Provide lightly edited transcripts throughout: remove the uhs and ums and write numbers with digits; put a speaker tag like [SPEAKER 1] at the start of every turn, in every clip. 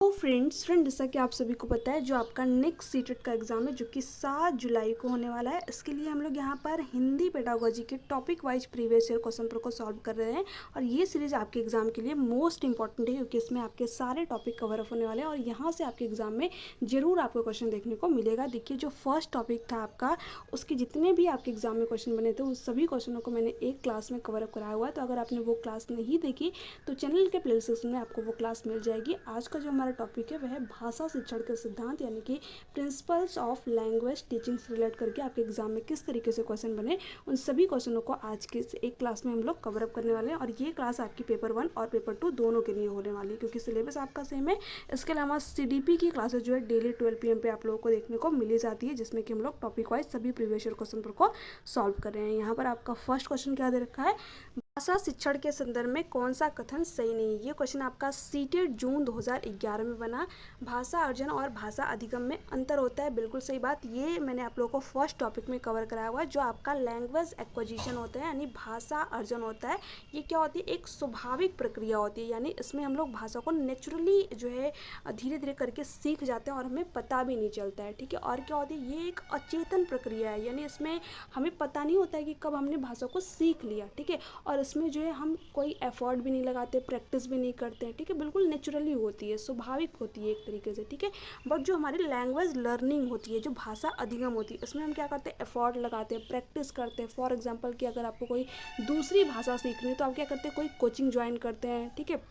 [SPEAKER 1] तो फ्रेंड जैसा कि आप सभी को पता है, जो आपका नेक्स्ट सीटेट का एग्ज़ाम है जो कि 7 जुलाई को होने वाला है, इसके लिए हम लोग यहाँ पर हिंदी पेडागोजी के topic wise previous year question paper को सॉल्व कर रहे हैं। और ये सीरीज़ आपके एग्ज़ाम के लिए मोस्ट इंपॉर्टेंट है क्योंकि इसमें आपके सारे टॉपिक कवर अप होने वाले हैं और यहाँ से आपके एग्ज़ाम में ज़रूर आपको क्वेश्चन देखने को मिलेगा। देखिए, जो फर्स्ट टॉपिक था आपका, उसके जितने भी आपके एग्ज़ाम में क्वेश्चन बने थे उन सभी क्वेश्चनों को मैंने एक क्लास में कवर अप कराया हुआ है। तो अगर आपने वो क्लास नहीं देखी तो चैनल के प्लेलिस्ट में आपको वो क्लास मिल जाएगी। आज का जो हमारा टॉपिक है वह है भाषा शिक्षण के सिद्धांत, यानी कि प्रिंसिपल्स ऑफ लैंग्वेज टीचिंग से रिलेट करके आपके एग्जाम में किस तरीके से क्वेश्चन बने, उन सभी क्वेश्चनों को आज के एक क्लास में हम लोग कवर अप करने वाले हैं। और ये क्लास आपकी पेपर 1 और पेपर 2 दोनों के लिए होने वाली है क्योंकि सिलेबस आपका सेम है। इसके अलावा CDP की क्लासेस जो है डेली 12 PM पे आप लोगों को देखने को मिली जाती है, जिसमें कि हम लोग टॉपिक वाइज सभी प्रीवियस ईयर क्वेश्चन पर को सॉल्व कर रहे हैं। यहाँ पर आपका फर्स्ट क्वेश्चन क्या दे रखा है, भाषा शिक्षण के संदर्भ में कौन सा कथन सही नहीं है। ये क्वेश्चन आपका सीटेट जून 2011 में बना। भाषा अर्जन और भाषा अधिगम में अंतर होता है, बिल्कुल सही बात। ये मैंने आप लोगों को फर्स्ट टॉपिक में कवर कराया हुआ है। जो आपका लैंग्वेज एक्विजिशन होता है यानी भाषा अर्जन होता है, ये क्या होती है, एक स्वाभाविक प्रक्रिया होती है, यानी इसमें हम लोग भाषा को नेचुरली जो है धीरे धीरे करके सीख जाते हैं और हमें पता भी नहीं चलता है, ठीक है। और क्या होती है, ये एक अचेतन प्रक्रिया है, यानी इसमें हमें पता नहीं होता है कि कब हमने भाषा को सीख लिया, ठीक है। और इसमें जो है हम कोई एफर्ट भी नहीं लगाते, प्रैक्टिस भी नहीं करते हैं, ठीक है। बिल्कुल नेचुरली होती है, स्वाभाविक होती है एक तरीके से, ठीक है। बट जो हमारी लैंग्वेज लर्निंग होती है, जो भाषा अधिगम होती है, इसमें हम क्या करते हैं, एफर्ट लगाते हैं, प्रैक्टिस करते हैं। फॉर एग्जांपल कि अगर आपको कोई दूसरी भाषा सीखनी है तो आप क्या करते हैं, कोई कोचिंग ज्वाइन करते हैं, ठीक है,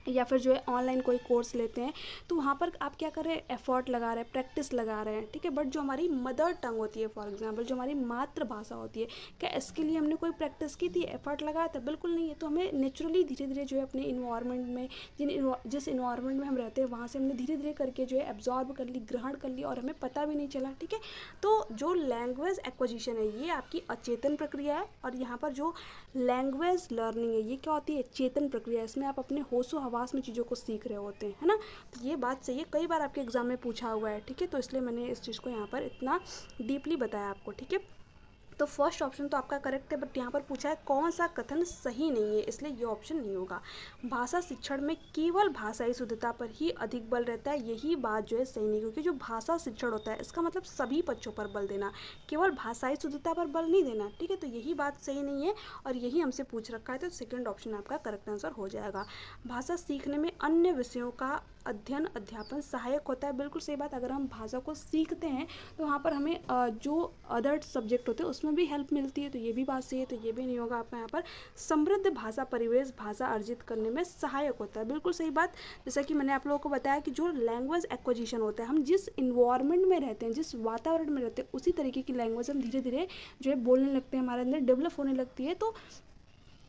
[SPEAKER 1] या फिर जो है ऑनलाइन कोई कोर्स लेते हैं। तो वहाँ पर आप क्या कर रहे हैं, एफर्ट लगा रहे हैं, प्रैक्टिस लगा रहे हैं, ठीक है। बट जो हमारी मदर टंग होती है, फॉर एग्जांपल जो हमारी मातृभाषा होती है, क्या इसके लिए हमने कोई प्रैक्टिस की थी, एफर्ट लगाया था? बिल्कुल नहीं है। तो हमें नेचुरली धीरे धीरे जो है अपने इन्वायरमेंट में, जिस इन्वायरमेंट में हम रहते हैं वहाँ से हमने धीरे धीरे करके जो है एब्जॉर्ब कर ली, ग्रहण कर ली और हमें पता भी नहीं चला, ठीक है। तो जो लैंग्वेज एक्विजिशन है ये आपकी अचेतन प्रक्रिया है और यहाँ पर जो लैंग्वेज लर्निंग है ये क्या होती है, चेतन प्रक्रिया। इसमें आप अपने होशो हवास में चीज़ों को सीख रहे होते हैं, है ना। तो ये बात सही है, कई बार आपके एग्जाम में पूछा हुआ है, ठीक है। तो इसलिए मैंने इस चीज़ को यहाँ पर इतना डीपली बताया आपको, ठीक है। तो फर्स्ट ऑप्शन तो आपका करेक्ट है, बट यहाँ पर पूछा है कौन सा कथन सही नहीं है, इसलिए ये ऑप्शन नहीं होगा। भाषा शिक्षण में केवल भाषाई शुद्धता पर ही अधिक बल रहता है, यही बात जो है सही नहीं, क्योंकि जो भाषा शिक्षण होता है इसका मतलब सभी पक्षों पर बल देना, केवल भाषाई शुद्धता पर बल नहीं देना, ठीक है। तो यही बात सही नहीं है और यही हमसे पूछ रखा है, तो सेकेंड ऑप्शन आपका करेक्ट आंसर हो जाएगा। भाषा सीखने में अन्य विषयों का अध्ययन अध्यापन सहायक होता है, बिल्कुल सही बात। अगर हम भाषा को सीखते हैं तो वहाँ पर हमें जो अदर सब्जेक्ट होते हैं उसमें भी हेल्प मिलती है, तो ये भी बात सही है, तो ये भी नहीं होगा आपका। यहाँ पर समृद्ध भाषा परिवेश भाषा अर्जित करने में सहायक होता है, बिल्कुल सही बात। जैसा कि मैंने आप लोगों को बताया कि जो लैंग्वेज एक्विजिशन होता है, हम जिस इन्वायरमेंट में रहते हैं, जिस वातावरण में रहते हैं, उसी तरीके की लैंग्वेज हम धीरे धीरे जो है बोलने लगते हैं, हमारे अंदर डेवलप होने लगती है। तो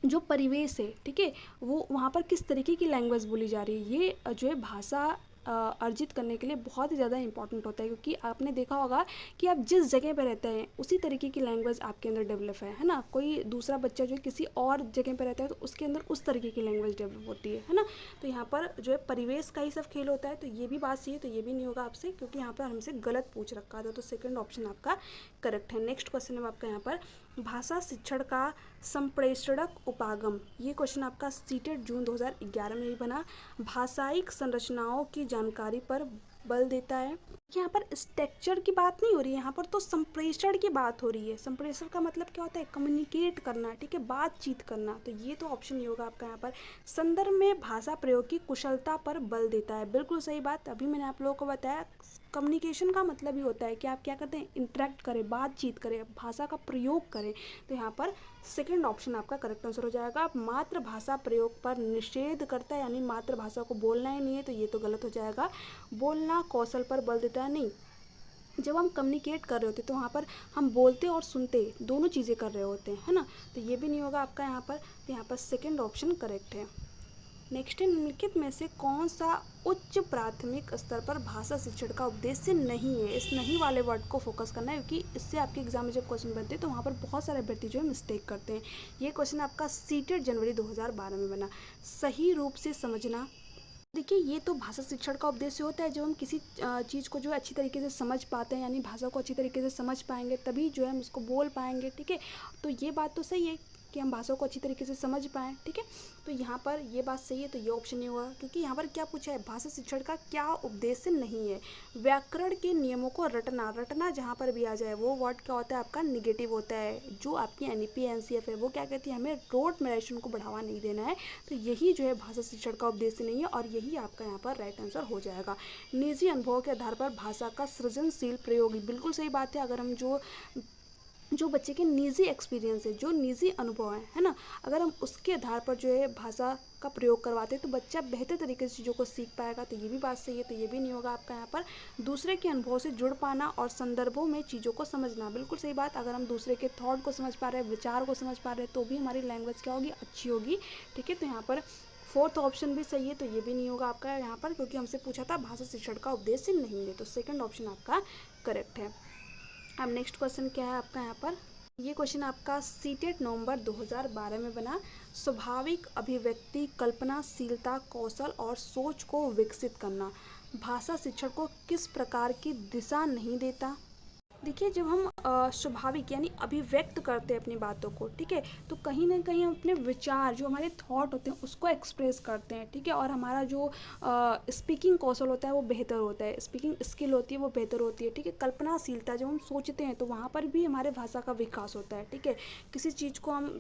[SPEAKER 1] जो परिवेश है, ठीक है, वो वहाँ पर किस तरीके की लैंग्वेज बोली जा रही है, ये जो है भाषा अर्जित करने के लिए बहुत ही ज़्यादा इंपॉर्टेंट होता है। क्योंकि आपने देखा होगा कि आप जिस जगह पे रहते हैं उसी तरीके की लैंग्वेज आपके अंदर डेवलप है ना। कोई दूसरा बच्चा जो है किसी और जगह पे रहता है तो उसके अंदर उस तरीके की लैंग्वेज डेवलप होती है ना। तो यहाँ पर जो है परिवेश का ही सब खेल होता है, तो ये भी बात सही है, तो ये भी नहीं होगा आपसे, क्योंकि यहाँ पर हमसे गलत पूछ रखा था। तो सेकेंड ऑप्शन आपका करेक्ट है। नेक्स्ट क्वेश्चन है आपका यहाँ पर, भाषा शिक्षण का संप्रेषणक उपागम, ये क्वेश्चन आपका सीटेट जून 2011 में ही बना। भाषायिक संरचनाओं की जानकारी पर बल देता है। यहाँ पर स्ट्रक्चर की बात नहीं हो रही है, यहाँ पर तो संप्रेषण की बात हो रही है। संप्रेषण का मतलब क्या होता है, कम्युनिकेट करना, ठीक है, बातचीत करना। तो ये तो ऑप्शन नहीं होगा आपका यहाँ पर। संदर्भ में भाषा प्रयोग की कुशलता पर बल देता है, बिल्कुल सही बात। अभी मैंने आप लोगों को बताया कम्युनिकेशन का मतलब ही होता है कि आप क्या करते हैं, इंटरेक्ट करें, बातचीत करें, भाषा का प्रयोग करें। तो यहाँ पर सेकंड ऑप्शन आपका करेक्ट आंसर हो जाएगा। आप मातृभाषा प्रयोग पर निषेध करता है, यानी मातृभाषा को बोलना ही नहीं है, तो ये तो गलत हो जाएगा। बोलना कौशल पर बल देता है, नहीं। जब हम कम्युनिकेट कर रहे होते तो वहाँ पर हम बोलते और सुनते दोनों चीज़ें कर रहे होते हैं, है ना। तो ये भी नहीं होगा आपका यहाँ पर। तो यहाँ पर सेकेंड ऑप्शन करेक्ट है। नेक्स्ट है, निम्नलिखित में से कौन सा उच्च प्राथमिक स्तर पर भाषा शिक्षण का उद्देश्य नहीं है। इस नहीं वाले वर्ड को फोकस करना है, क्योंकि इससे आपके एग्जाम में जब क्वेश्चन बनते हैं तो वहाँ पर बहुत सारे अभ्यर्थी जो है मिस्टेक करते हैं। ये क्वेश्चन आपका सीटेट जनवरी 2012 में बना। सही रूप से समझना, देखिए ये तो भाषा शिक्षण का उद्देश्य होता है, जब हम किसी चीज़ को जो है अच्छी तरीके से समझ पाते हैं, यानी भाषा को अच्छी तरीके से समझ पाएंगे तभी जो है हम उसको बोल पाएंगे, ठीक है। तो ये बात तो सही है, कि हम भाषा को अच्छी तरीके से समझ पाएँ, ठीक है। तो यहाँ पर ये बात सही है, तो ये ऑप्शन नहीं होगा, क्योंकि यहाँ पर क्या पूछा है, भाषा शिक्षण का क्या उद्देश्य नहीं है। व्याकरण के नियमों को रटना, रटना जहाँ पर भी आ जाए वो वर्ड क्या होता है आपका निगेटिव होता है। जो आपकी एनईपी एनसीएफ है वो क्या कहती है, हमें रोट मेमोराइजेशन को बढ़ावा नहीं देना है। तो यही जो है भाषा शिक्षण का उद्देश्य नहीं है, और यही आपका यहाँ पर राइट आंसर हो जाएगा। निजी अनुभव के आधार पर भाषा का सृजनशील प्रयोग, बिल्कुल सही बात है। अगर हम जो बच्चे के निजी एक्सपीरियंस है, जो निजी अनुभव है ना, अगर हम उसके आधार पर जो है भाषा का प्रयोग करवाते हैं तो बच्चा बेहतर तरीके से चीज़ों को सीख पाएगा। तो ये भी बात सही है, तो ये भी नहीं होगा आपका यहाँ पर। दूसरे के अनुभव से जुड़ पाना और संदर्भों में चीज़ों को समझना, बिल्कुल सही बात। अगर हम दूसरे के थॉट को समझ पा रहे हैं, विचार को समझ पा रहे हैं, तो भी हमारी लैंग्वेज क्या होगी, अच्छी होगी, ठीक है। तो यहाँ पर फोर्थ ऑप्शन भी सही है, तो ये भी नहीं होगा आपका यहाँ पर, क्योंकि हमसे पूछा था भाषा शिक्षण का उद्देश्य नहीं है। तो सेकंड ऑप्शन आपका करेक्ट है। अब नेक्स्ट क्वेश्चन क्या है आपका यहाँ पर, ये क्वेश्चन आपका सीटेट नवंबर 2012 में बना। स्वाभाविक अभिव्यक्ति, कल्पनाशीलता, कौशल और सोच को विकसित करना भाषा शिक्षण को किस प्रकार की दिशा नहीं देता। देखिए, जब हम स्वाभाविक यानी अभिव्यक्त करते हैं अपनी बातों को, ठीक है, तो कहीं ना कहीं हम अपने विचार, जो हमारे थॉट होते हैं उसको एक्सप्रेस करते हैं, ठीक है। और हमारा जो स्पीकिंग कौशल होता है वो बेहतर होता है, स्पीकिंग स्किल होती है वो बेहतर होती है, ठीक है। कल्पनाशीलता, जब हम सोचते हैं तो वहाँ पर भी हमारे भाषा का विकास होता है, ठीक है। किसी चीज़ को हम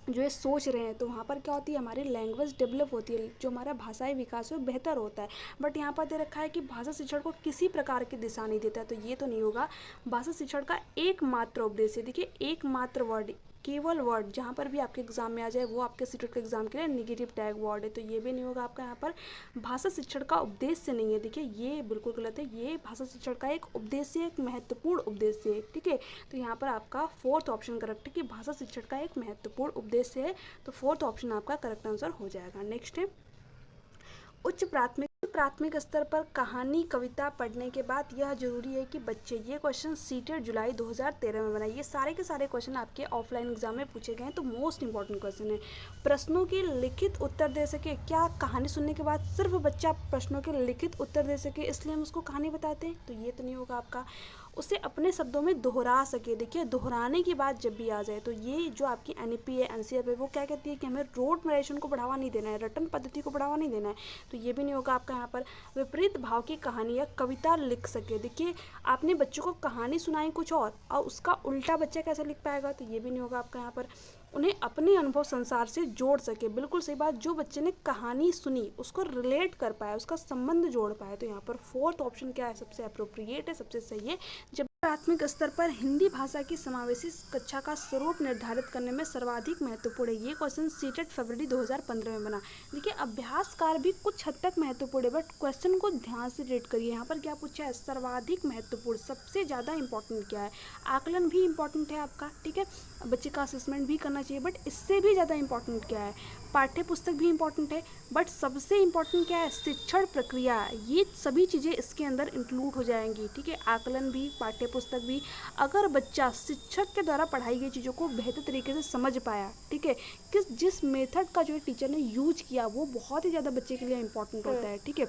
[SPEAKER 1] जो है सोच रहे हैं तो वहाँ पर क्या होती है, हमारी लैंग्वेज डेवलप होती है, जो हमारा भाषाई विकास है बेहतर होता है। बट यहाँ पर दे रखा है कि भाषा शिक्षण को किसी प्रकार की दिशा नहीं देता है, तो ये तो नहीं होगा। भाषा शिक्षण का एकमात्र उद्देश्य, देखिए एकमात्र वर्ड, केवल वर्ड जहाँ पर भी आपके एग्जाम में आ जाए वो आपके सीटेट के एग्जाम के लिए निगेटिव टैग वर्ड है, तो ये भी नहीं होगा आपका यहाँ पर। भाषा शिक्षण का उद्देश्य नहीं है, देखिए ये बिल्कुल गलत है। ये भाषा शिक्षण का एक उद्देश्य, एक महत्वपूर्ण उद्देश्य है, ठीक है। तो यहाँ पर आपका फोर्थ ऑप्शन करेक्ट है कि भाषा शिक्षण का एक महत्वपूर्ण उद्देश्य है, तो फोर्थ ऑप्शन आपका करेक्ट आंसर हो जाएगा। नेक्स्ट है, उच्च प्राथमिक स्तर पर कहानी कविता पढ़ने के बाद यह जरूरी है कि बच्चे, ये क्वेश्चन सीटेट जुलाई 2013 में बना। ये सारे के सारे क्वेश्चन आपके ऑफलाइन एग्जाम में पूछे गए हैं, तो मोस्ट इंपॉर्टेंट क्वेश्चन है। प्रश्नों के लिखित उत्तर दे सके, क्या कहानी सुनने के बाद सिर्फ बच्चा प्रश्नों के लिखित उत्तर दे सके इसलिए हम उसको कहानी बताते हैं, तो ये तो नहीं होगा आपका। उसे अपने शब्दों में दोहरा सके, देखिए दोहराने की बात जब भी आ जाए तो ये जो आपकी एनईपी है एनसीएफ है वो क्या कहती है कि हमें रोट मेमोराइजेशन को बढ़ावा नहीं देना है, रटन पद्धति को बढ़ावा नहीं देना है, तो ये भी नहीं होगा आपका यहाँ पर। विपरीत भाव की कहानी या कविता लिख सके, देखिए आपने बच्चों को कहानी सुनाई कुछ और उसका उल्टा बच्चा कैसे लिख पाएगा, तो ये भी नहीं होगा आपका यहाँ पर। उन्हें अपने अनुभव संसार से जोड़ सके, बिल्कुल सही बात। जो बच्चे ने कहानी सुनी उसको रिलेट कर पाया, उसका संबंध जोड़ पाया, तो यहाँ पर फोर्थ ऑप्शन क्या है, सबसे अप्रोप्रिएट है, सबसे सही है। जब प्राथमिक स्तर पर हिंदी भाषा की समावेशी कक्षा का स्वरूप निर्धारित करने में सर्वाधिक महत्वपूर्ण है, ये क्वेश्चन सीटेट फरवरी 2015 में बना। देखिए अभ्यासकार भी कुछ हद तक महत्वपूर्ण है, बट क्वेश्चन को ध्यान से रीड करिए। यहाँ पर क्या पूछा है, सर्वाधिक महत्वपूर्ण, सबसे ज़्यादा इंपॉर्टेंट क्या है। आकलन भी इंपॉर्टेंट है आपका, ठीक है, बच्चे का असेसमेंट भी करना चाहिए, बट इससे भी ज़्यादा इंपॉर्टेंट क्या है, पाठ्य पुस्तक भी इंपॉर्टेंट है, बट सबसे इंपॉर्टेंट क्या है, शिक्षण प्रक्रिया। ये सभी चीज़ें इसके अंदर इंक्लूड हो जाएंगी, ठीक है। आकलन भी, पाठ्य पुस्तक भी। अगर बच्चा शिक्षक के द्वारा पढ़ाई गई चीज़ों को बेहतर तरीके से समझ पाया, ठीक है, जिस मेथड का जो टीचर ने यूज किया वो बहुत ही ज़्यादा बच्चे के लिए इंपॉर्टेंट होता है, ठीक है।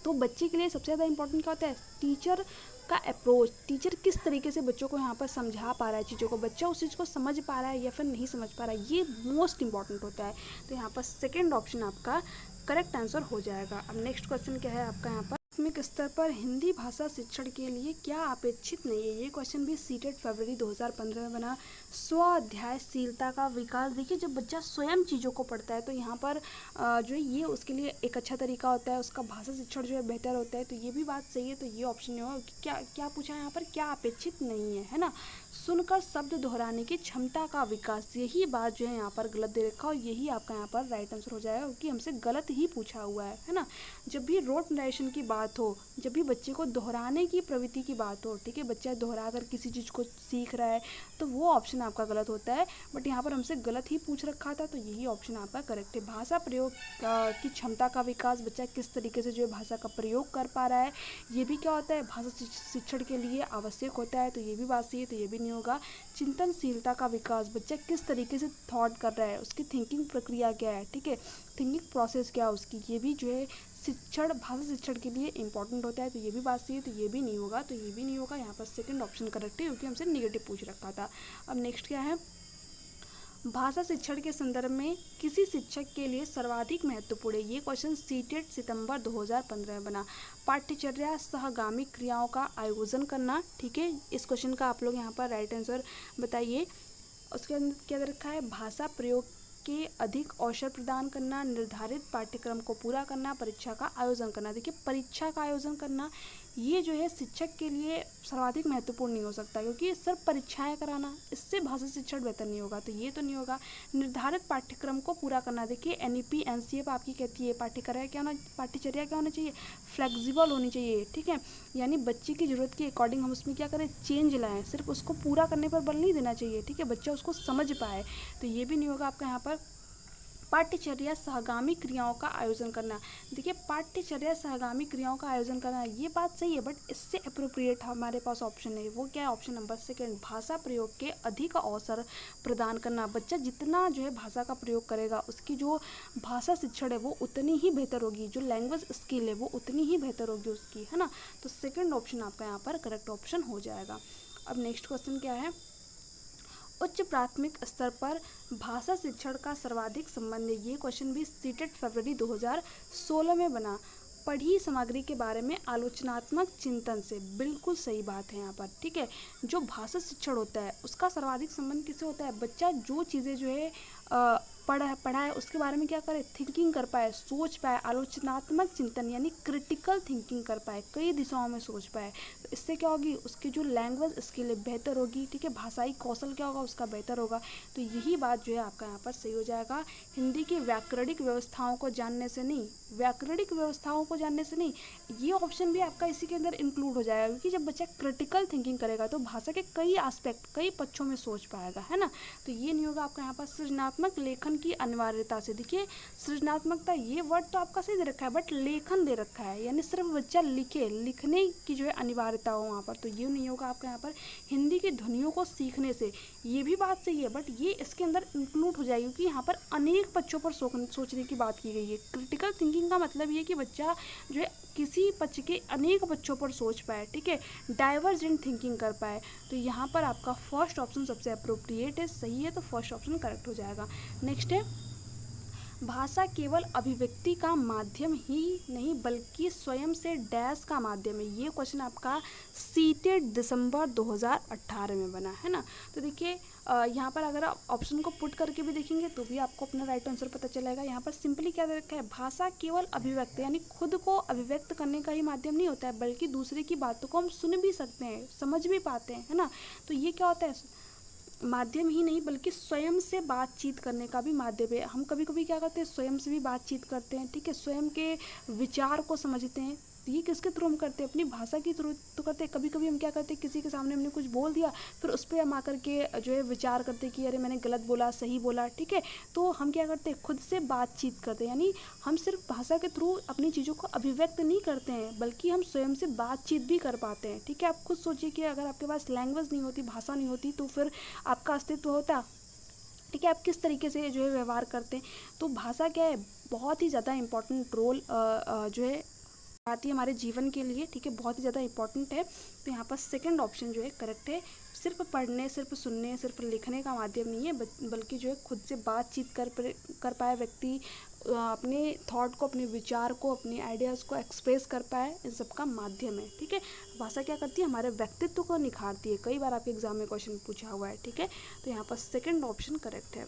[SPEAKER 1] तो बच्चे के लिए सबसे ज़्यादा इंपॉर्टेंट क्या होता है, टीचर का अप्रोच, टीचर किस तरीके से बच्चों को यहाँ पर समझा पा रहा है चीज़ों को, बच्चा उस चीज़ को समझ पा रहा है या फिर नहीं समझ पा रहा है, ये मोस्ट इंपॉर्टेंट होता है। तो यहाँ पर सेकेंड ऑप्शन आपका करेक्ट आंसर हो जाएगा। अब नेक्स्ट क्वेश्चन क्या है आपका यहाँ पर, प्राथमिक स्तर पर हिंदी भाषा शिक्षण के लिए क्या अपेक्षित नहीं है, ये क्वेश्चन भी सीटेट फरवरी 2015 में बना। स्व अध्यायशीलता का विकास, देखिए जब बच्चा स्वयं चीज़ों को पढ़ता है तो यहाँ पर जो है ये उसके लिए एक अच्छा तरीका होता है, उसका भाषा शिक्षण जो है बेहतर होता है, तो ये भी बात सही है, तो ये ऑप्शन नहीं होगा। क्या पूछा है यहाँ पर, क्या अपेक्षित नहीं है ना। सुनकर शब्द दोहराने की क्षमता का विकास, यही बात जो है यहाँ पर गलत दे रखा, और यही आपका यहाँ पर राइट आंसर हो जाएगा, क्योंकि हमसे गलत ही पूछा हुआ है ना। जब भी रोट नरेशन की बात हो, जब भी बच्चे को दोहराने की प्रवृत्ति की बात हो, ठीक है, बच्चा दोहरा कर किसी चीज़ को सीख रहा है, तो वो ऑप्शन आपका गलत होता है। बट यहाँ पर हमसे गलत ही पूछ रखा था, तो यही ऑप्शन आपका करेक्ट है। भाषा प्रयोग की क्षमता का विकास, बच्चा किस तरीके से जो है भाषा का प्रयोग कर पा रहा है, ये भी क्या होता है, भाषा शिक्षण के लिए आवश्यक होता है, तो ये भी बात सही है, तो ये भी नहीं होगा। चिंतनशीलता का विकास, बच्चा किस तरीके से थॉट कर रहा है, उसकी थिंकिंग प्रक्रिया क्या है, ठीक है, थिंकिंग प्रोसेस क्या है उसकी, ये भी जो है शिक्षण, भाषा शिक्षण के लिए इंपॉर्टेंट होता है, तो ये भी बात सही है, तो ये भी नहीं होगा, तो ये भी नहीं होगा। यहाँ पर सेकंड ऑप्शन करेक्ट है, क्योंकि हमसे निगेटिव पूछ रखा था। अब नेक्स्ट क्या है, भाषा शिक्षण के संदर्भ में किसी शिक्षक के लिए सर्वाधिक महत्वपूर्ण है। ये क्वेश्चन सीटेट सितंबर 2015 में बना। पाठ्यचर्या सहगामी क्रियाओं का आयोजन करना, ठीक है, इस क्वेश्चन का आप लोग यहाँ पर राइट आंसर बताइए। उसके अंदर क्या दे रखा है, भाषा प्रयोग के अधिक अवसर प्रदान करना, निर्धारित पाठ्यक्रम को पूरा करना, परीक्षा का आयोजन करना। देखिए परीक्षा का आयोजन करना ये जो है शिक्षक के लिए सर्वाधिक महत्वपूर्ण नहीं हो सकता, क्योंकि सिर्फ परीक्षाएं कराना इससे भाषा शिक्षण बेहतर नहीं होगा, तो ये तो नहीं होगा। निर्धारित पाठ्यक्रम को पूरा करना, देखिए NEP NCF आपकी कहती है पाठ्यचर्या क्या होना चाहिए, फ्लेक्सिबल होनी चाहिए, ठीक है, यानी बच्चे की ज़रूरत के अकॉर्डिंग हम उसमें क्या करें, चेंज लाएं, सिर्फ उसको पूरा करने पर बल नहीं देना चाहिए, ठीक है, बच्चा उसको समझ पाए, तो ये भी नहीं होगा आपका यहाँ पर। पाठ्यचर्या सहगामी क्रियाओं का आयोजन करना, देखिए पाठ्यचर्या सहगामी क्रियाओं का आयोजन करना ये बात सही है, बट इससे अप्रोप्रिएट हमारे पास ऑप्शन है, वो क्या है, ऑप्शन नंबर सेकंड, भाषा प्रयोग के अधिक अवसर प्रदान करना। बच्चा जितना जो है भाषा का प्रयोग करेगा उसकी जो भाषा शिक्षण है वो उतनी ही बेहतर होगी, जो लैंग्वेज स्किल है वो उतनी ही बेहतर होगी उसकी, है ना, तो सेकेंड ऑप्शन आपका यहाँ पर करेक्ट ऑप्शन हो जाएगा। अब नेक्स्ट क्वेश्चन क्या है, उच्च प्राथमिक स्तर पर भाषा शिक्षण का सर्वाधिक संबंध है। ये क्वेश्चन भी सीटेट फरवरी 2016 में बना। पढ़ी सामग्री के बारे में आलोचनात्मक चिंतन से, बिल्कुल सही बात है यहाँ पर, ठीक है, जो भाषा शिक्षण होता है उसका सर्वाधिक संबंध किससे होता है, बच्चा जो चीज़ें जो है पढ़ा है उसके बारे में क्या करे, थिंकिंग कर पाए, सोच पाए, आलोचनात्मक चिंतन यानी क्रिटिकल थिंकिंग कर पाए, कई दिशाओं में सोच पाए, तो इससे क्या होगी, उसकी जो लैंग्वेज स्किल है बेहतर होगी, ठीक है, भाषाई कौशल क्या होगा उसका बेहतर होगा, तो यही बात जो है आपका यहाँ पर सही हो जाएगा। हिंदी की व्याकरणिक व्यवस्थाओं को जानने से नहीं, व्याकरणिक व्यवस्थाओं को जानने से नहीं, ये ऑप्शन भी आपका इसी के अंदर इंक्लूड हो जाएगा, क्योंकि जब बच्चा क्रिटिकल थिंकिंग करेगा तो भाषा के कई एस्पेक्ट, कई पक्षों में सोच पाएगा, है ना, तो ये नहीं होगा आपका यहाँ पर। सृजनात्मक लेखन की अनिवार्यता से, देखिए सृजनात्मकता ये वर्ड तो आपका सही दे रखा है, बट लेखन दे रखा है, यानी सिर्फ बच्चा लिखे, लिखने की जो है अनिवार्यता हो वहाँ पर, तो ये नहीं होगा आपका यहाँ पर। हिंदी की ध्वनियों को सीखने से, ये भी बात सही है, बट ये इसके अंदर इंक्लूड हो जाएगी, क्योंकि यहाँ पर अनेक पक्षों पर सोचने की बात की गई है। क्रिटिकल थिंकिंग का मतलब ये कि बच्चा जो है किसी पक्ष के अनेक पक्षों पर सोच पाए, ठीक है, डाइवर्जेंट थिंकिंग कर पाए, तो यहाँ पर आपका फर्स्ट ऑप्शन सबसे अप्रोप्रिएट है, सही है, तो फर्स्ट ऑप्शन करेक्ट हो जाएगा। नेक्स्ट है, भाषा केवल अभिव्यक्ति का माध्यम ही नहीं बल्कि स्वयं से डैश का माध्यम है। ये क्वेश्चन आपका सीटेट दिसंबर 2018 में बना है ना, तो देखिए यहाँ पर अगर आप ऑप्शन को पुट करके भी देखेंगे तो भी आपको अपना राइट आंसर पता चलेगा। यहाँ पर सिंपली क्या दे रखा है, भाषा केवल अभिव्यक्ति यानी खुद को अभिव्यक्त करने का ही माध्यम नहीं होता है, बल्कि दूसरे की बातों को हम सुन भी सकते हैं, समझ भी पाते हैं, है ना, तो ये क्या होता है, माध्यम ही नहीं बल्कि स्वयं से बातचीत करने का भी माध्यम है। हम कभी कभी क्या करते हैं, स्वयं से भी बातचीत करते हैं, ठीक है, स्वयं के विचार को समझते हैं, तो ये किसके थ्रू हम करते हैं, अपनी भाषा के थ्रू तो करते हैं। कभी कभी हम क्या करते हैं, किसी के सामने हमने कुछ बोल दिया, फिर उस पर हम आकर के जो है विचार करते हैं कि अरे मैंने गलत बोला, सही बोला, ठीक है, तो हम क्या करते हैं, खुद से बातचीत करते हैं, यानी हम सिर्फ भाषा के थ्रू अपनी चीज़ों को अभिव्यक्त नहीं करते हैं, बल्कि हम स्वयं से बातचीत भी कर पाते हैं, ठीक है। आप खुद सोचिए कि अगर आपके पास लैंग्वेज नहीं होती, भाषा नहीं होती, तो फिर आपका अस्तित्व होता, ठीक है, आप किस तरीके से जो है व्यवहार करते हैं। तो भाषा क्या है, बहुत ही ज़्यादा इम्पोर्टेंट रोल जो है आती है हमारे जीवन के लिए, ठीक है, बहुत ही ज़्यादा इंपॉर्टेंट है, तो यहाँ पर सेकंड ऑप्शन जो है करेक्ट है। सिर्फ पढ़ने, सिर्फ सुनने, सिर्फ लिखने का माध्यम नहीं है, बल्कि जो है खुद से बातचीत कर पाए व्यक्ति, अपने थॉट को, अपने विचार को, अपने आइडियाज़ को एक्सप्रेस कर पाए, इन सब का माध्यम है, ठीक है। भाषा क्या करती है, हमारे व्यक्तित्व को निखारती है, कई बार आपके एग्जाम में क्वेश्चन पूछा हुआ है, ठीक है, तो यहाँ पर सेकेंड ऑप्शन करेक्ट है।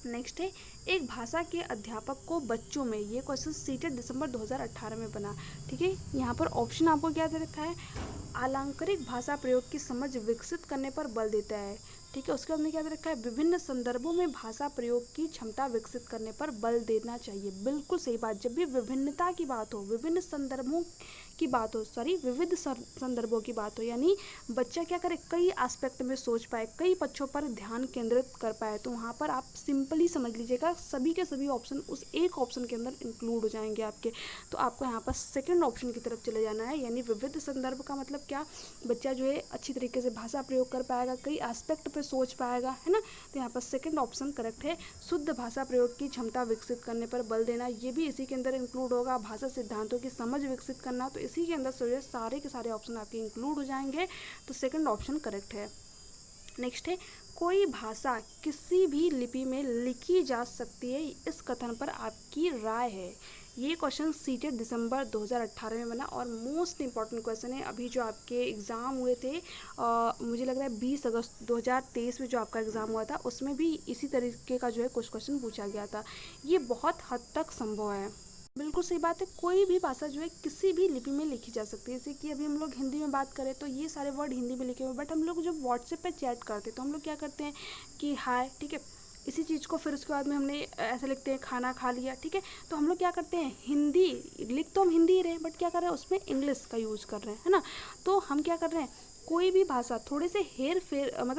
[SPEAKER 1] नेक्स्ट है, एक भाषा के अध्यापक को बच्चों में, ये क्वेश्चन सीटेट दिसंबर 2018 में बना, ठीक है, यहाँ पर ऑप्शन आपको क्या दे रखा है, अलंकारिक भाषा प्रयोग की समझ विकसित करने पर बल देता है, ठीक है, उसके बाद में क्या दे रखा है, विभिन्न संदर्भों में भाषा प्रयोग की क्षमता विकसित करने पर बल देना चाहिए, बिल्कुल सही बात। जब भी विभिन्नता की बात हो, विभिन्न संदर्भों की बात हो, विविध संदर्भों की बात हो, यानी बच्चा क्या करे, कई एस्पेक्ट में सोच पाए, कई पक्षों पर ध्यान केंद्रित कर पाए, तो वहाँ पर आप सिंपली समझ लीजिएगा सभी के सभी ऑप्शन उस एक ऑप्शन के अंदर इंक्लूड हो जाएंगे आपके, तो आपको यहाँ पर सेकंड ऑप्शन की तरफ चले जाना है, यानी विविध संदर्भ का मतलब क्या, बच्चा जो है अच्छी तरीके से भाषा प्रयोग कर पाएगा, कई एस्पेक्ट पे सोच पाएगा, है ना, तो यहाँ पर सेकंड ऑप्शन करेक्ट है। शुद्ध भाषा प्रयोग की क्षमता विकसित करने पर बल देना, ये भी इसी के अंदर इंक्लूड होगा। भाषा सिद्धांतों की समझ विकसित करना, तो इसी के अंदर सारे के सारे ऑप्शन आपके इंक्लूड हो जाएंगे, तो सेकंड ऑप्शन करेक्ट है। नेक्स्ट है, कोई भाषा किसी भी लिपि में लिखी जा सकती है, इस कथन पर आपकी राय है। ये क्वेश्चन सीटेट दिसंबर 2018 में बना और मोस्ट इंपॉर्टेंट क्वेश्चन है। अभी जो आपके एग्ज़ाम हुए थे मुझे लग रहा है 20 अगस्त 2023 में जो आपका एग्ज़ाम हुआ था उसमें भी इसी तरीके का जो है कुछ क्वेश्चन पूछा गया था। ये बहुत हद तक संभव है। बिल्कुल सही बात है, कोई भी भाषा जो है किसी भी लिपि में लिखी जा सकती है। जैसे कि अभी हम लोग हिंदी में बात करें तो ये सारे वर्ड हिंदी में लिखे हुए, बट हम लोग जब व्हाट्सएप पे चैट करते हैं तो हम लोग क्या करते हैं कि हाय, ठीक है, इसी चीज़ को फिर उसके बाद में हमने ऐसा लिखते हैं खाना खा लिया, ठीक है। तो हम लोग क्या करते हैं, हिंदी लिख तो हम हिंदी ही रहे हैं बट क्या कर रहे हैं उसमें इंग्लिश का यूज़ कर रहे हैं, है ना। तो हम क्या कर रहे हैं, कोई भी भाषा थोड़े से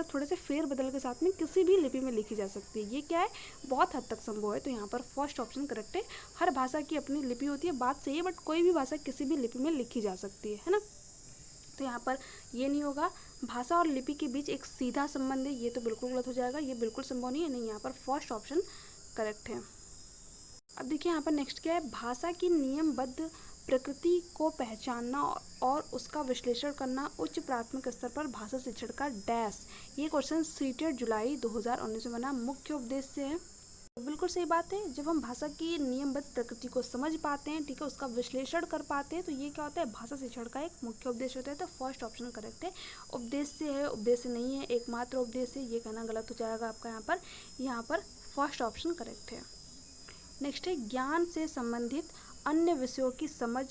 [SPEAKER 1] थोड़े से फेर बदल के साथ में किसी भी लिपि में लिखी जा सकती है। ये क्या है, बहुत हद तक संभव है। तो यहाँ पर फर्स्ट ऑप्शन करेक्ट है। हर भाषा की अपनी लिपि होती है, बात सही है, बट कोई भी भाषा किसी भी लिपि में लिखी जा सकती है ना। तो यहाँ पर ये नहीं होगा। भाषा और लिपि के बीच एक सीधा संबंध है, ये तो बिल्कुल गलत हो जाएगा, ये बिल्कुल संभव नहीं है। नहीं, यहाँ पर फर्स्ट ऑप्शन करेक्ट है। अब देखिए यहाँ पर नेक्स्ट क्या है, भाषा की नियमबद्ध प्रकृति को पहचानना और उसका विश्लेषण करना उच्च प्राथमिक स्तर पर भाषा शिक्षण का डैश। ये क्वेश्चन सीटेट जुलाई 2019 में बना। मुख्य उद्देश्य है, बिल्कुल सही बात है, जब हम भाषा की नियमबद्ध प्रकृति को समझ पाते हैं, ठीक है, उसका विश्लेषण कर पाते हैं, तो ये क्या होता है, भाषा शिक्षण का एक मुख्य उद्देश्य होता है। तो फर्स्ट ऑप्शन करेक्ट है। उद्देश्य है, उद्देश्य नहीं है, एकमात्र उद्देश्य, ये कहना गलत हो जाएगा आपका यहाँ पर फर्स्ट ऑप्शन करेक्ट है। नेक्स्ट है, ज्ञान से संबंधित अन्य विषयों की समझ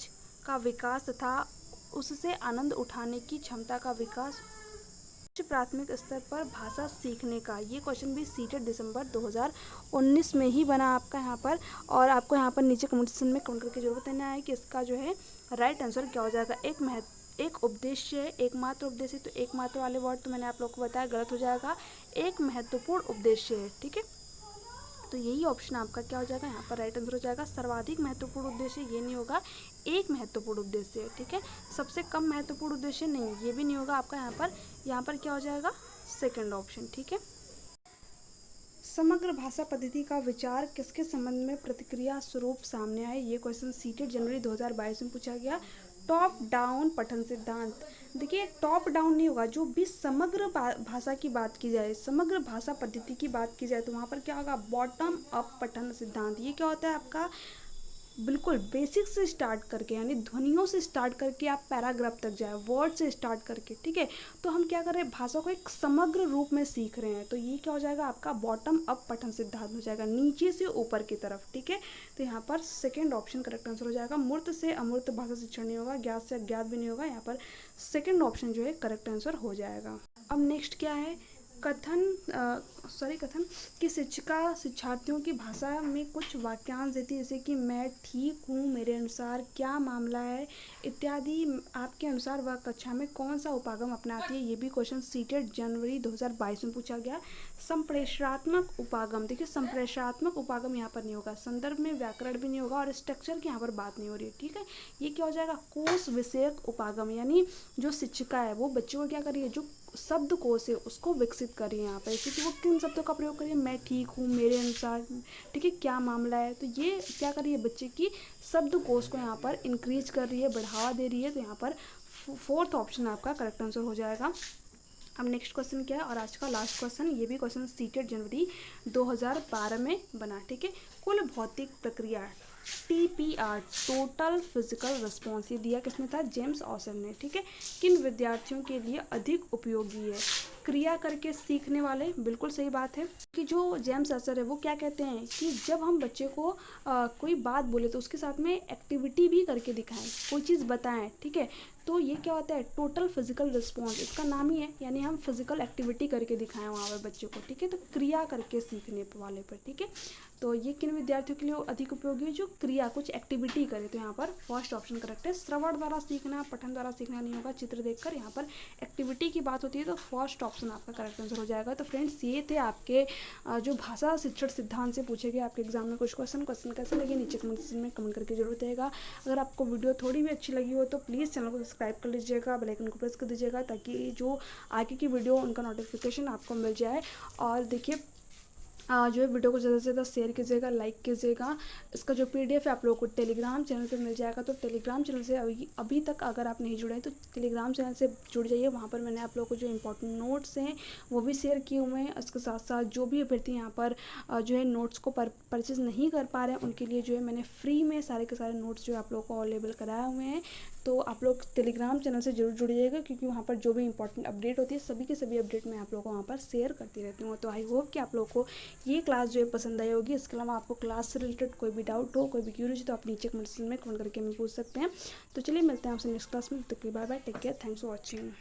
[SPEAKER 1] का विकास तथा उससे आनंद उठाने की क्षमता का विकास उच्च प्राथमिक स्तर पर भाषा सीखने का। ये क्वेश्चन भी सीटेट दिसंबर 2019 में ही बना आपका यहाँ पर। और आपको यहाँ पर नीचे कमेंट सेक्शन में कमेंट करके जरूर बताना है कि इसका जो है राइट आंसर क्या हो जाएगा। एक उद्देश्य है, एकमात्र उद्देश्य, तो एकमात्र वाले वर्ड तो मैंने आप लोग को बताया गलत हो जाएगा। एक महत्वपूर्ण उद्देश्य है, ठीक है, तो यही ऑप्शन आपका क्या हो जाएगा, यहाँ पर राइट आंसर हो जाएगा। सर्वाधिक महत्वपूर्ण उद्देश्य ये नहीं होगा, एक महत्वपूर्ण उद्देश्य है, ठीक है। सबसे कम महत्वपूर्ण उद्देश्य नहीं, ये भी नहीं होगा आपका यहाँ पर क्या हो जाएगा, सेकंड ऑप्शन, ठीक है। समग्र भाषा पद्धति का विचार किसके संबंध में प्रतिक्रिया स्वरूप सामने आए। ये क्वेश्चन सीटेट जनवरी 2022 में पूछा गया। टॉप डाउन पठन सिद्धांत। देखिए टॉप डाउन नहीं होगा, जो भी समग्र भाषा की बात की जाए, समग्र भाषा पद्धति की बात की जाए तो वहाँ पर क्या होगा, बॉटम अप पठन सिद्धांत। ये क्या होता है आपका, बिल्कुल बेसिक से स्टार्ट करके, यानी ध्वनियों से स्टार्ट करके आप पैराग्राफ तक जाए, वर्ड से स्टार्ट करके, ठीक है। तो हम क्या कर रहे हैं, भाषा को एक समग्र रूप में सीख रहे हैं। तो ये क्या हो जाएगा आपका, बॉटम अप पठन सिद्धांत हो जाएगा, नीचे से ऊपर की तरफ, ठीक है। तो यहाँ पर सेकेंड ऑप्शन करेक्ट आंसर हो जाएगा। मूर्त से अमूर्त भाषा शिक्षण नहीं होगा, ज्ञात से अज्ञात भी नहीं होगा, यहाँ पर सेकेंड ऑप्शन जो है करेक्ट आंसर हो जाएगा। अब नेक्स्ट क्या है, कथन कि शिक्षिका शिक्षार्थियों की भाषा में कुछ वाक्यांश देती है, जैसे कि मैं ठीक हूँ, मेरे अनुसार क्या मामला है इत्यादि। आपके अनुसार वह कक्षा में कौन सा उपागम अपनाती है। ये भी क्वेश्चन सीटेट जनवरी 2022 में पूछा गया। संप्रेषणात्मक उपागम, देखिए संप्रेषणात्मक उपागम यहाँ पर नहीं होगा, संदर्भ में व्याकरण भी नहीं होगा और स्ट्रक्चर की यहाँ पर बात नहीं हो रही है, ठीक है। ये क्या हो जाएगा, कोश विषयक उपागम, यानी जो शिक्षिका है वो बच्चों को क्या कर रही है, जो शब्दकोश है उसको विकसित करिए यहाँ पर, जैसे कि वो किन शब्दों का प्रयोग करिए, मैं ठीक हूँ, मेरे अनुसार, ठीक है, क्या मामला है। तो ये क्या कर रही है, बच्चे की शब्दकोश को यहाँ पर इंक्रीज कर रही है, बढ़ावा दे रही है। तो यहाँ पर फोर्थ ऑप्शन आपका करेक्ट आंसर हो जाएगा। अब नेक्स्ट क्वेश्चन क्या है, और आज का लास्ट क्वेश्चन, ये भी क्वेश्चन सीटेट जनवरी 2012 में बना, ठीक है। कुल भौतिक प्रक्रिया TPR, टोटल फिजिकल रिस्पॉन्स, ये दिया किसने था, जेम्स ऑसन ने, ठीक है। किन विद्यार्थियों के लिए अधिक उपयोगी है, क्रिया करके सीखने वाले, बिल्कुल सही बात है कि जो जेम्स ऑसन है वो क्या कहते हैं कि जब हम बच्चे को कोई बात बोले तो उसके साथ में एक्टिविटी भी करके दिखाएं, कोई चीज़ बताएं, ठीक है। तो ये क्या होता है, टोटल फिजिकल रिस्पॉन्स, इसका नाम ही है, यानी हम फिजिकल एक्टिविटी करके दिखाएं वहाँ पर बच्चे को, ठीक है। तो क्रिया करके सीखने वाले पर, ठीक है। तो ये किन विद्यार्थियों के लिए अधिक उपयोगी है, जो क्रिया कुछ एक्टिविटी करे। तो यहाँ पर फर्स्ट ऑप्शन करेक्ट है। श्रवण द्वारा सीखना, पठन द्वारा सीखना नहीं होगा, चित्र देखकर, यहाँ पर एक्टिविटी की बात होती है, तो फर्स्ट ऑप्शन आपका करेक्ट आंसर हो जाएगा। तो फ्रेंड्स ये थे आपके जो भाषा शिक्षण सिद्धांत से पूछे गए आपके एग्जाम में कुछ क्वेश्चन कैसे लगे नीचे कमेंट सेक्शन में कमेंट करके जरूर देगा। अगर आपको वीडियो थोड़ी भी अच्छी लगी हो तो प्लीज़ चैनल को सब्सक्राइब कर लीजिएगा, बेल आइकन को प्रेस कर दीजिएगा, ताकि जो आगे की वीडियो उनका नोटिफिकेशन आपको मिल जाए। और देखिए जो है वीडियो को ज़्यादा से ज़्यादा शेयर कीजिएगा, लाइक कीजिएगा। इसका जो पीडीएफ है आप लोगों को टेलीग्राम चैनल पे मिल जाएगा, तो टेलीग्राम चैनल से अभी तक अगर आप नहीं जुड़े हैं तो टेलीग्राम चैनल से जुड़ जाइए। वहाँ पर मैंने आप लोगों को जो इंपॉर्टेंट नोट्स हैं वो भी शेयर किए हुए हैं। इसके साथ साथ जो भी अभ्यर्थी यहाँ पर जो है नोट्स को परचेज़ नहीं कर पा रहे हैं उनके लिए जो है मैंने फ्री में सारे के सारे नोट्स जो है आप लोगों को अवेलेबल कराए हुए हैं। तो आप लोग टेलीग्राम चैनल से जरूर जुड़िएगा, क्योंकि वहाँ पर जो भी इंपॉर्टेंट अपडेट होती है सभी के सभी अपडेट मैं आप लोगों को वहाँ पर शेयर करती रहती हूँ। तो आई होप कि आप लोगों को ये क्लास जो है पसंद आई होगी। इसके अलावा आपको क्लास से रिलेटेड कोई भी डाउट हो, कोई भी क्यूरी हो तो आप नीचे कमेंट सेक्शन में कमेंट करके हमें पूछ सकते हैं। तो चलिए मिलते हैं आपसे नेक्स्ट क्लास में। तब तक के लिए bye bye, take care, thanks for watching.